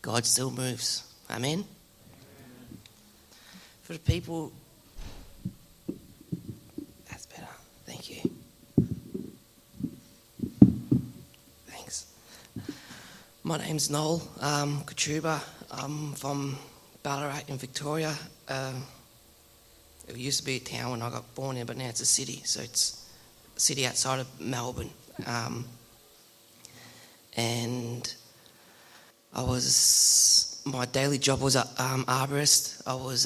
God still moves. Amen? For the people... That's better. Thank you. Thanks. My name's Noel Kachuba. I'm from Ballarat in Victoria. It used to be a town when I got born in, but now it's a city. So it's a city outside of Melbourne. And my daily job was arborist. I was,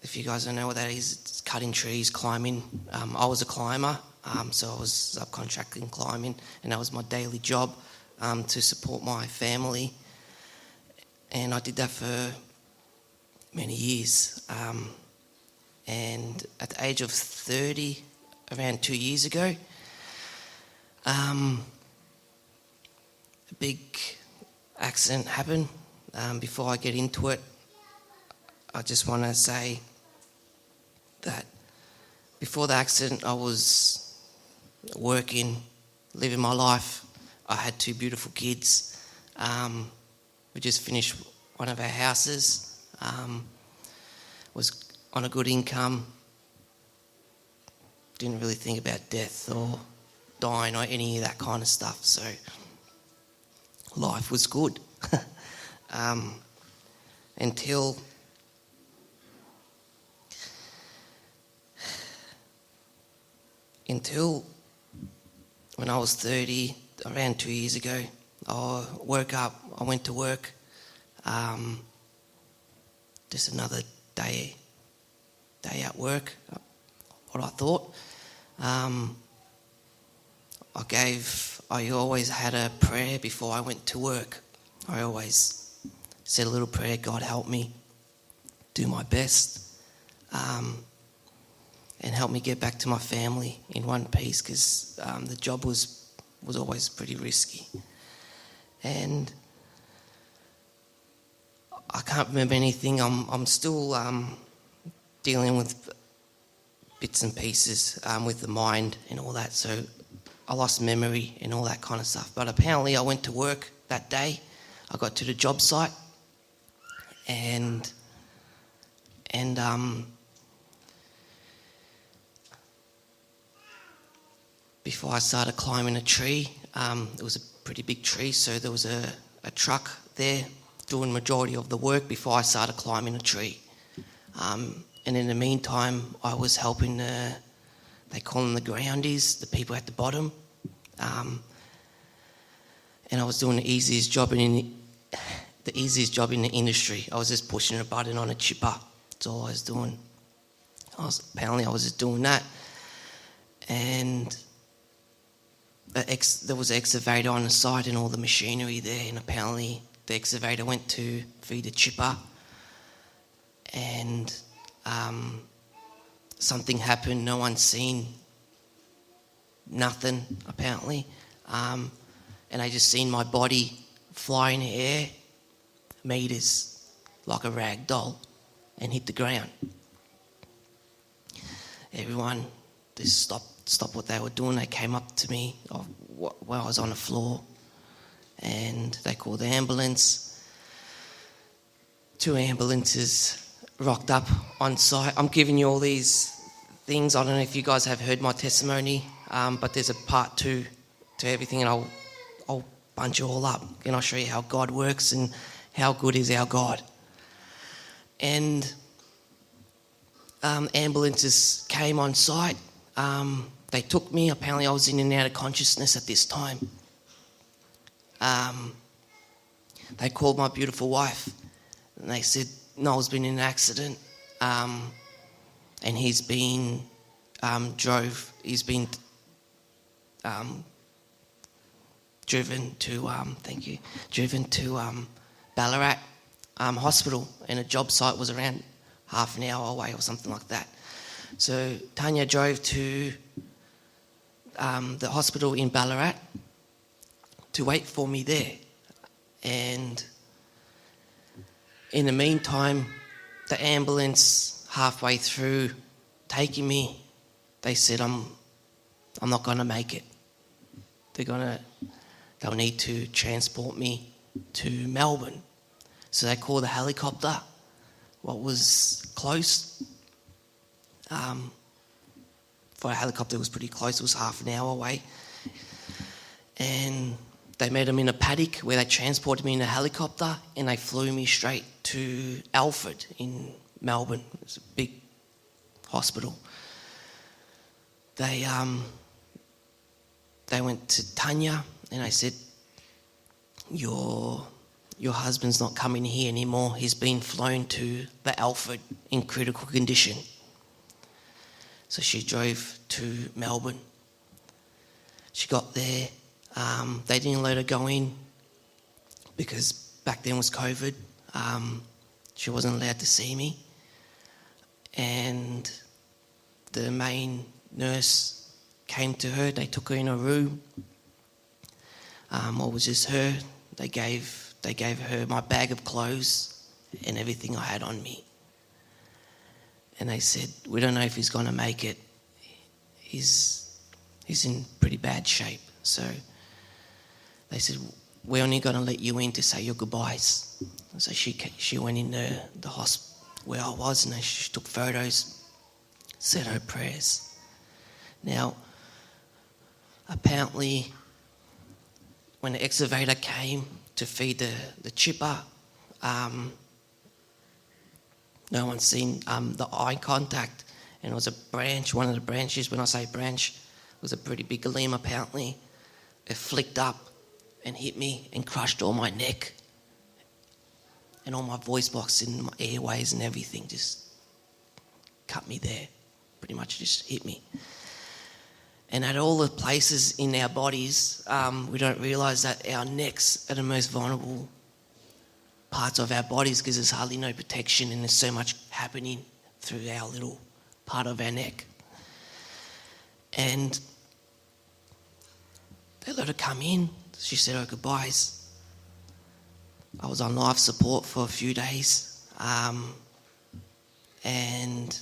if you guys don't know what that is, it's cutting trees, climbing. I was a climber, so I was subcontracting climbing, and that was my daily job to support my family. And I did that for many years. And at the age of 30, around 2 years ago, a big accident happened. Before I get into it, I just want to say that before the accident, I was working, living my life. I had 2 beautiful kids. We just finished one of our houses. Was on a good income. Didn't really think about death or dying or any of that kind of stuff. So life was good. Until when I was 30, around 2 years ago, I woke up, I went to work, just another day at work, what I thought. I always had a prayer before I went to work. I always said a little prayer, God help me do my best, and help me get back to my family in one piece, because the job was always pretty risky. And I can't remember anything. I'm still dealing with bits and pieces with the mind and all that, so I lost memory and all that kind of stuff. But apparently I went to work that day. I got to the job site, and before I started climbing a tree, it was a pretty big tree, so there was a truck there doing majority of the work before I started climbing a tree. And in the meantime, I was helping they call them the groundies, the people at the bottom. And I was doing the easiest job in the industry. I was just pushing a button on a chipper. That's all I was doing. Apparently I was just doing that. And there was an excavator on the site and all the machinery there, and apparently the excavator went to feed the chipper, and something happened. No one's seen nothing, apparently. And I just seen my body fly in the air, meters, like a rag doll, and hit the ground. Everyone just stopped what they were doing. They came up to me while I was on the floor, and they called the ambulance. 2 ambulances rocked up on site. I'm giving you all these things. I don't know if you guys have heard my testimony, but there's a part 2 to everything, and I'll bunch it all up, and I'll show you how God works and how good is our God. And ambulances came on site. They took me. Apparently I was in and out of consciousness at this time. They called my beautiful wife, and they said Noel's been in an accident, and he's been driven to Ballarat hospital, and a job site was around half an hour away or something like that. So Tanya drove to the hospital in Ballarat to wait for me there. And in the meantime, the ambulance, halfway through taking me, they said, I'm not going to make it. They'll need to transport me to Melbourne. So they called the helicopter. What was close, for a helicopter, it was pretty close. It was half an hour away. And they met him in a paddock where they transported me in a helicopter, and they flew me straight to Alfred in Melbourne. It's a big hospital. They went to Tanya, and they said, your husband's not coming here anymore. He's been flown to the Alfred in critical condition. So she drove to Melbourne. She got there. They didn't let her go in because back then was COVID. She wasn't allowed to see me. And the main nurse came to her. They took her in a room. It was just her. They gave her my bag of clothes and everything I had on me. And they said, we don't know if he's going to make it. He's in pretty bad shape. So they said, we're only going to let you in to say your goodbyes. So she went in the hospital where I was, and she took photos, said her prayers. Now, apparently, when the excavator came to feed the chipper, no one's seen the eye contact, and it was a branch, one of the branches. When I say branch, it was a pretty big limb apparently. It flicked up and hit me and crushed all my neck and all my voice box and my airways and everything. Just cut me there, pretty much just hit me. And at all the places in our bodies, we don't realise that our necks are the most vulnerable parts of our bodies because there's hardly no protection and there's so much happening through our little part of our neck. And they let her come in. She said her goodbyes. I was on life support for a few days. And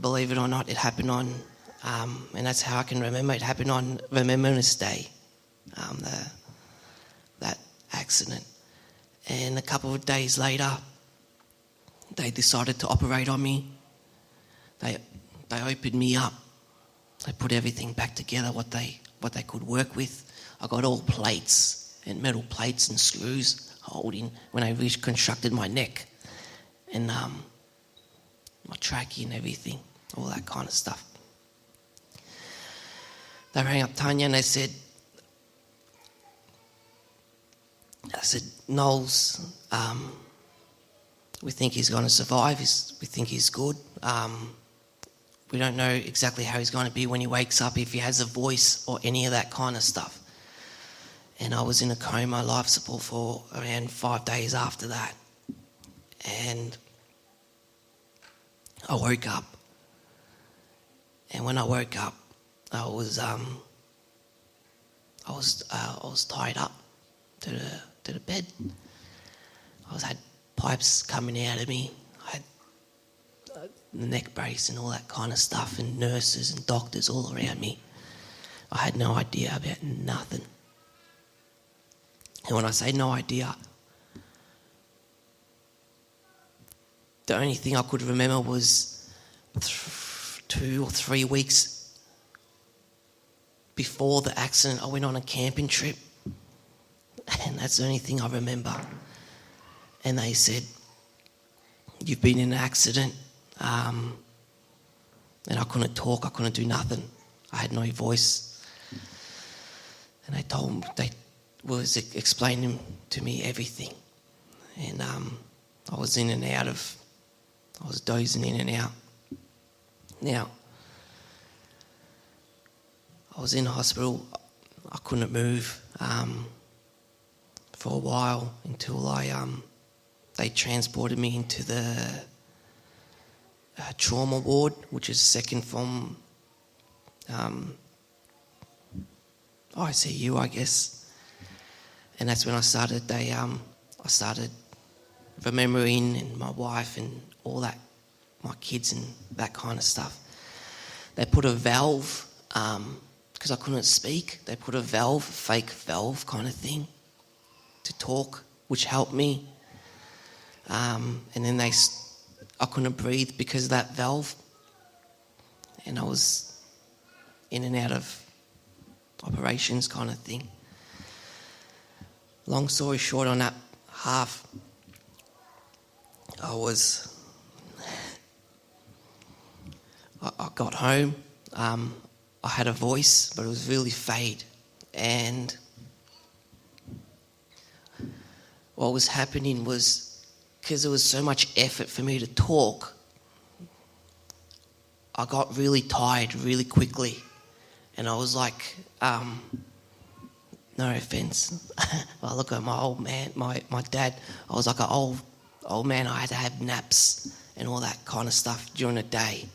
believe it or not, it happened on, and that's how I can remember, it happened on Remembrance Day, that accident. And a couple of days later, they decided to operate on me. They opened me up. They put everything back together, what they could work with. I got all plates and metal plates and screws holding when I reconstructed my neck and my trachea and everything, all that kind of stuff. They rang up Tanya and they said, Noel's, we think he's going to survive. We think he's good. We don't know exactly how he's going to be when he wakes up, if he has a voice or any of that kind of stuff. And I was in a coma, life support, for around 5 days after that. And I woke up. And when I woke up, I was tied up to the bed. I had pipes coming out of me. I had the neck brace and all that kind of stuff, and nurses and doctors all around me. I had no idea about nothing. And when I say no idea, the only thing I could remember was 2 or 3 weeks before the accident, I went on a camping trip. And that's the only thing I remember. And they said, you've been in an accident. And I couldn't talk, I couldn't do nothing. I had no voice. And they was explaining to me everything. And I was in and out of, I was dozing in and out. Now, I was in hospital, I couldn't move for a while until they transported me into the trauma ward, which is second from ICU, I guess. And that's when I started. I started remembering, and my wife and all that, my kids and that kind of stuff. They put a valve because I couldn't speak, they put a valve, fake valve kind of thing to talk, which helped me. And then I couldn't breathe because of that valve. And I was in and out of operations kind of thing. Long story short, on that half, I got home. I had a voice, but it was really fade. And what was happening was, because there was so much effort for me to talk, I got really tired really quickly. And I was like, no offense. I look at my old man, my dad. I was like an old man. I had to have naps and all that kind of stuff during the day.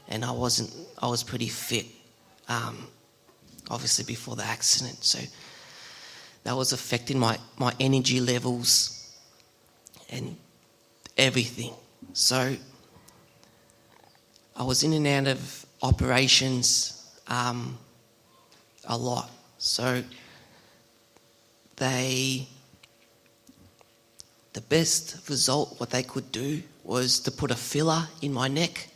And I was pretty fit, obviously before the accident. So that was affecting my energy levels and everything. So I was in and out of operations a lot. So the best result, what they could do, was to put a filler in my neck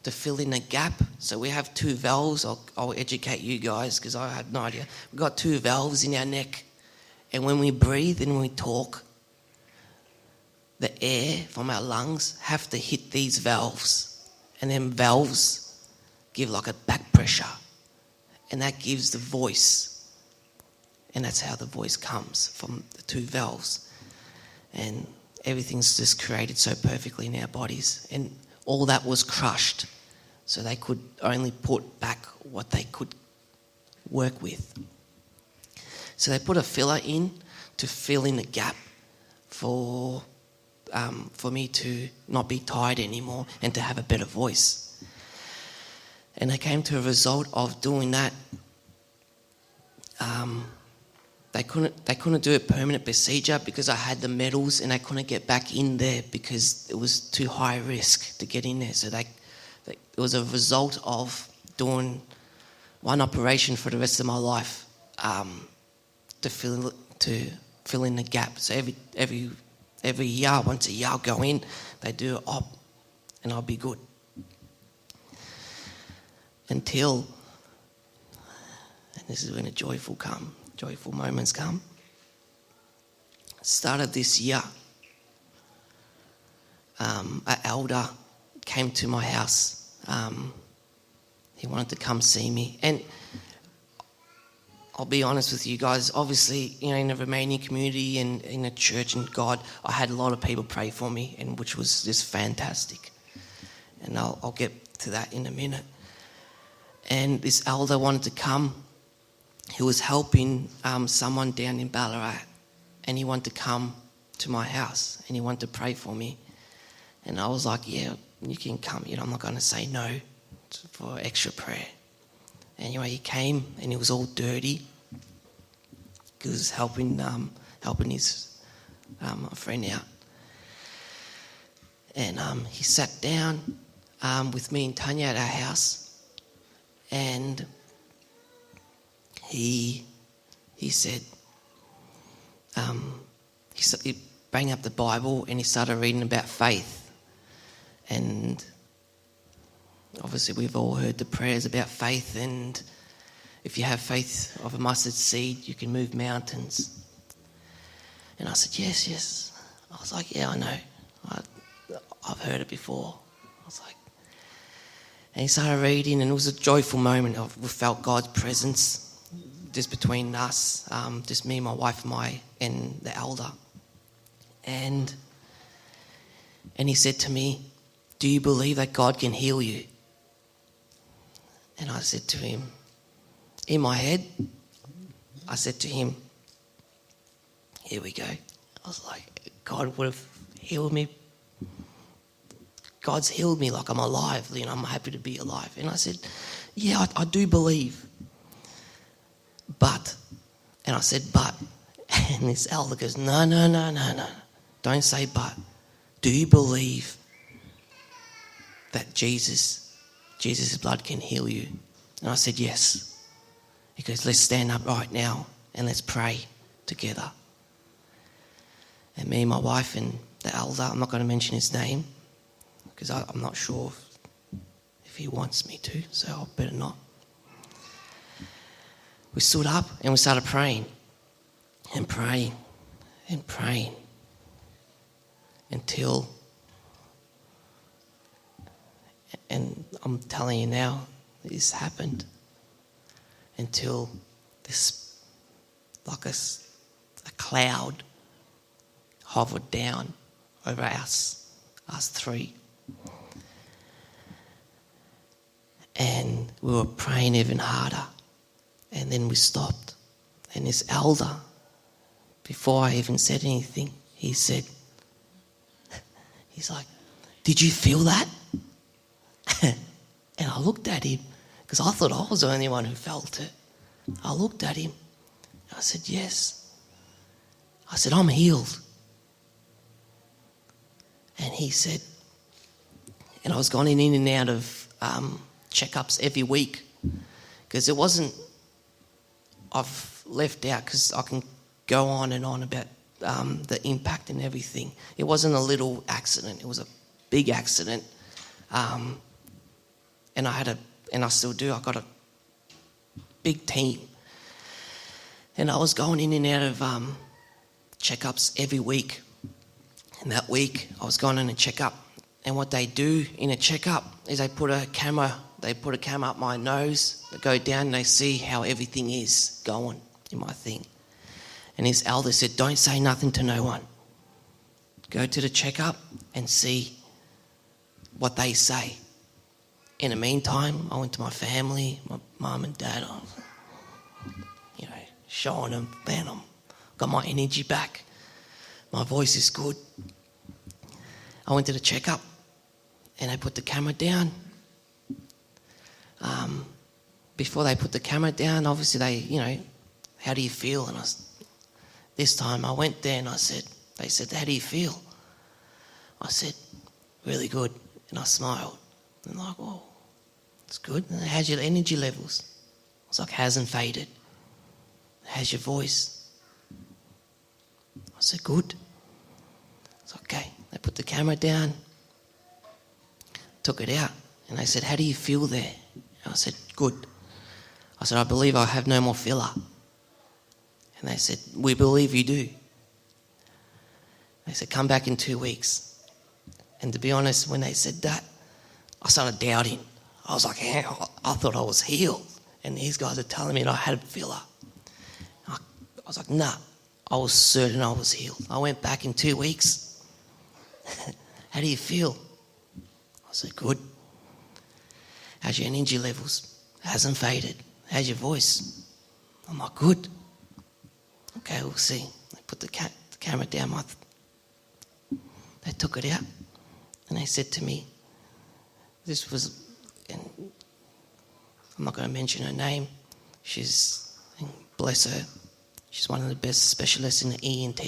to fill in a gap. So we have 2 valves. I'll educate you guys because I had no idea. We've got 2 valves in our neck. And when we breathe and when we talk, the air from our lungs have to hit these valves. And then valves give like a back pressure. And that gives the voice. And that's how the voice comes, from the 2 valves. And everything's just created so perfectly in our bodies. And all that was crushed. So they could only put back what they could work with. So they put a filler in to fill in the gap for me to not be tired anymore and to have a better voice. And they came to a result of doing that. They couldn't do a permanent procedure because I had the metals, and they couldn't get back in there because it was too high risk to get in there. So it was a result of doing one operation for the rest of my life to fill in the gap. So every year, once a year, I'll go in. They do an op, and I'll be good. Until, and this is when the joyful moments come. Start of this year, an elder came to my house. He wanted to come see me, and I'll be honest with you guys. Obviously, in the Romanian community and in the church and God, I had a lot of people pray for me, and which was just fantastic. And I'll get to that in a minute. And this elder wanted to come. He was helping someone down in Ballarat, and he wanted to come to my house, and he wanted to pray for me. And I was like, yeah, you can come. I'm not going to say no for extra prayer. Anyway, he came, and he was all dirty. He was helping his friend out. And he sat down with me and Tanya at our house, and he said, he brought up the Bible, and he started reading about faith. And obviously we've all heard the prayers about faith, and if you have faith of a mustard seed, you can move mountains. And I said, yes. I was like, yeah, I know. I've heard it before. I was like, and he started reading, and it was a joyful moment. We felt God's presence just between us, just me, my wife, and the elder. And he said to me, do you believe that God can heal you? And I said to him, in my head, I said to him, here we go. I was like, God would have healed me. God's healed me, like I'm alive. I'm happy to be alive. And I said, yeah, I do believe. But, and I said, but. And this elder goes, no. Don't say but. Do you believe that Jesus' blood can heal you? And I said, yes. He goes, let's stand up right now and let's pray together. And me and my wife and the elder, I'm not going to mention his name because I'm not sure if he wants me to, so I better not. We stood up and we started praying and praying and praying until, and I'm telling you now, this happened until this, like a cloud hovered down over us three. And we were praying even harder. And then we stopped. And this elder, before I even said anything, he's like, did you feel that? And I looked at him, because I thought I was the only one who felt it. I looked at him. I said, yes. I said, I'm healed. And he said, and I was going in and out of checkups every week, because it wasn't, I've left out because I can go on and on about the impact and everything. It wasn't a little accident, it was a big accident. And I still do, I got a big team. And I was going in and out of checkups every week. And that week I was going in a checkup. And what they do in a checkup is they put a camera up my nose, they go down and they see how everything is going in my thing. And his elder said, don't say nothing to no one. Go to the checkup and see what they say. In the meantime, I went to my family, my mum and dad, showing them, man, I've got my energy back. My voice is good. I went to the checkup and they put the camera down. Before they put the camera down, obviously they, how do you feel? And this time I went there and they said, how do you feel? I said, really good. And I smiled. And like, oh, it's good. And how's your energy levels? I was like, hasn't faded. How's your voice? I said, good. It's okay. They put the camera down, took it out, and they said, how do you feel there? And I said, good. I said, I believe I have no more filler. And they said, we believe you do. They said, come back in 2 weeks. And to be honest, when they said that, I started doubting. I was like, I thought I was healed. And these guys are telling me that I had a filler. I was like, nah, I was certain I was healed. I went back in 2 weeks. How do you feel? I said, good. How's your energy levels? Hasn't faded. How's your voice? I'm like, good. Okay, we'll see. They put the camera down. They took it out and they said to me, this was, and I'm not going to mention her name. She's, bless her, she's one of the best specialists in the ENT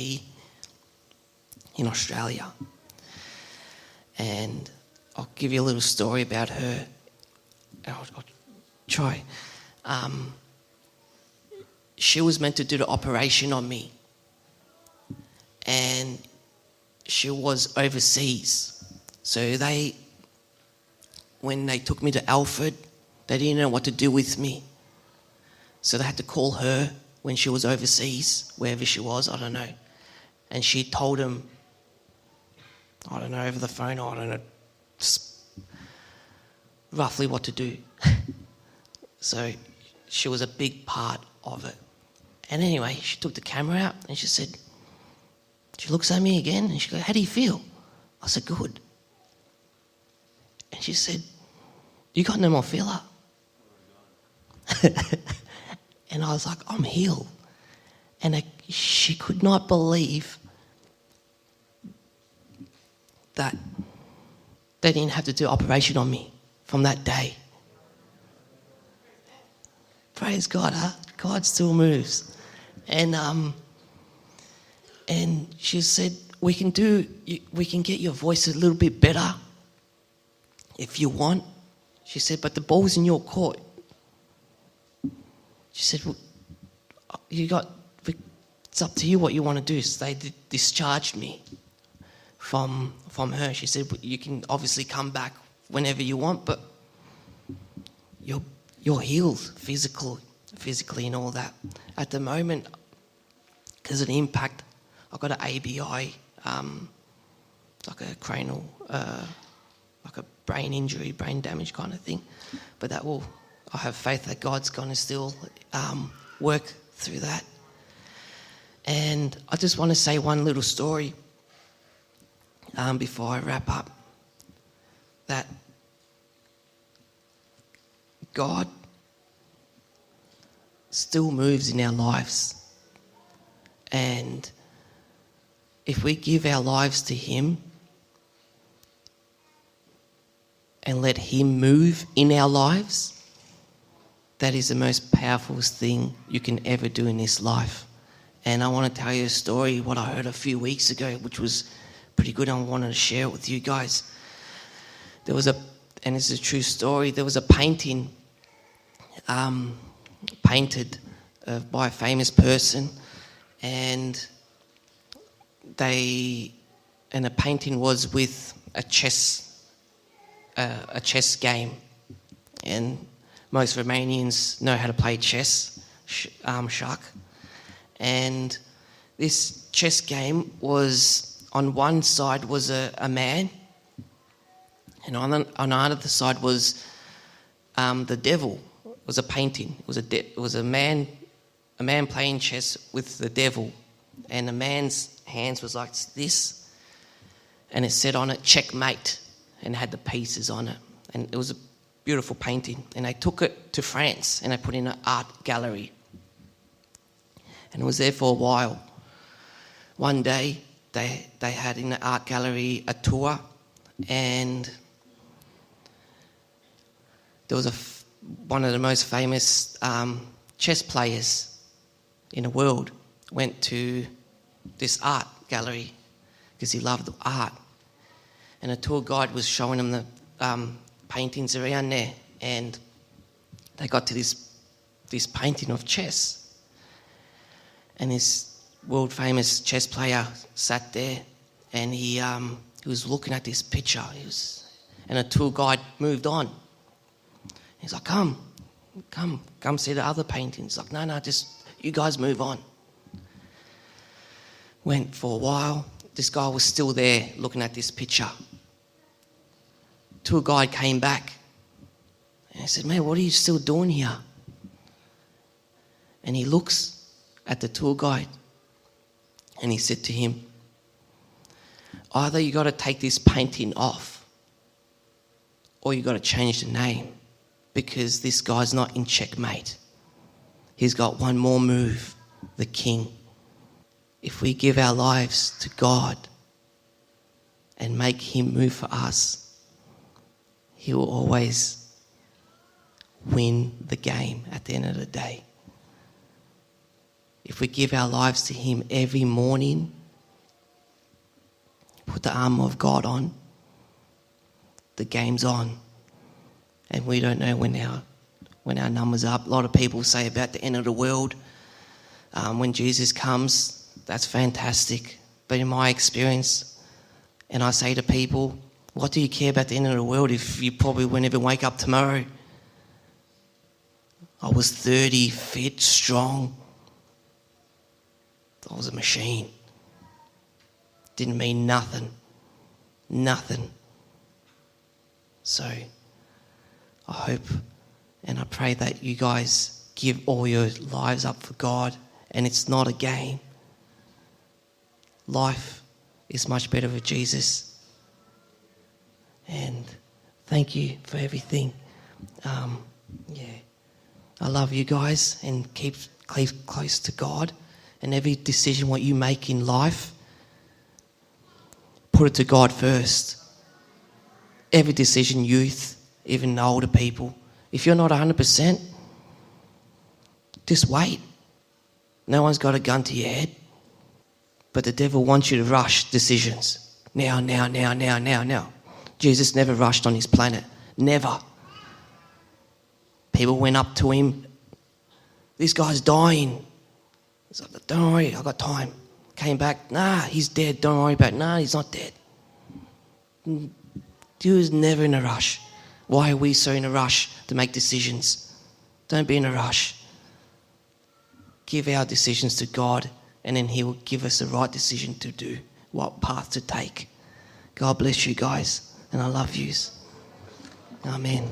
in Australia. And I'll give you a little story about her. I'll try. She was meant to do the operation on me. And she was overseas. So when they took me to Alfred, they didn't know what to do with me. So they had to call her when she was overseas, wherever she was, I don't know. And she told them, I don't know, over the phone, I don't know, just roughly what to do. So she was a big part of it. And anyway, she took the camera out and she said, she looks at me again and she goes, how do you feel? I said, good. And she said, you got no more filler? And I was like, I'm healed. And she could not believe that they didn't have to do an operation on me from that day. Praise God, huh? God still moves. And she said, we can get your voice a little bit better if you want. She said, but the ball's in your court. She said, well, it's up to you what you want to do. So they discharged me from her. She said, well, you can obviously come back whenever you want, but you're healed physically and all that. At the moment, because of the impact, I've got an ABI, like a cranial, like a brain injury, brain damage kind of thing. But I have faith that God's going to still work through that. And I just want to say one little story before I wrap up. That God still moves in our lives. And if we give our lives to Him and let Him move in our lives, that is the most powerful thing you can ever do in this life. And I want to tell you a story, what I heard a few weeks ago, which was pretty good. I wanted to share it with you guys. And it's a true story, there was a painting painted by a famous person, and the painting was with a chess game, and most Romanians know how to play chess, Shark. And this chess game was, on one side was a man, and on the other side was the devil. It was a painting. It was a man playing chess with the devil, and the man's hands was like this, and it said on it checkmate, and it had the pieces on it, and it was a beautiful painting. And they took it to France and they put it in an art gallery, and it was there for a while. One day they had in the art gallery a tour, and there was one of the most famous chess players in the world went to this art gallery because he loved art, and a tour guide was showing him the paintings around there, and they got to this painting of chess, and this world famous chess player sat there, and he was looking at this picture, and a tour guide moved on. He's like, come see the other paintings. Like, no, just you guys move on. Went for a while. This guy was still there looking at this picture. Tour guide came back and he said, man, what are you still doing here? And he looks at the tour guide and he said to him, either you got to take this painting off or you got to change the name, because this guy's not in checkmate. He's got one more move, the king. If we give our lives to God and make Him move for us, He will always win the game at the end of the day. If we give our lives to Him every morning, put the armor of God on, the game's on. And we don't know when our numbers are up. A lot of people say about the end of the world, when Jesus comes, that's fantastic. But in my experience, and I say to people, what do you care about the end of the world if you probably won't even wake up tomorrow? I was 30, fit, strong. I was a machine. Didn't mean nothing. Nothing. So I hope and I pray that you guys give all your lives up for God, and it's not a game. Life is much better with Jesus. And thank you for everything. I love you guys, and keep close to God. And every decision what you make in life, put it to God first. Every decision, youth, even older people, if you're not 100%, just wait. No one's got a gun to your head. But the devil wants you to rush decisions. Now. Jesus never rushed on His planet. Never. People went up to Him This guy's dying. He's like, don't worry, I got time. Came back, nah, he's dead. Don't worry about it. Nah, he's not dead. He was never in a rush. Why are we so in a rush to make decisions? Don't be in a rush. Give our decisions to God, and then he will give us the right decision to do, what path to take. God bless you guys, and I love yous. Amen.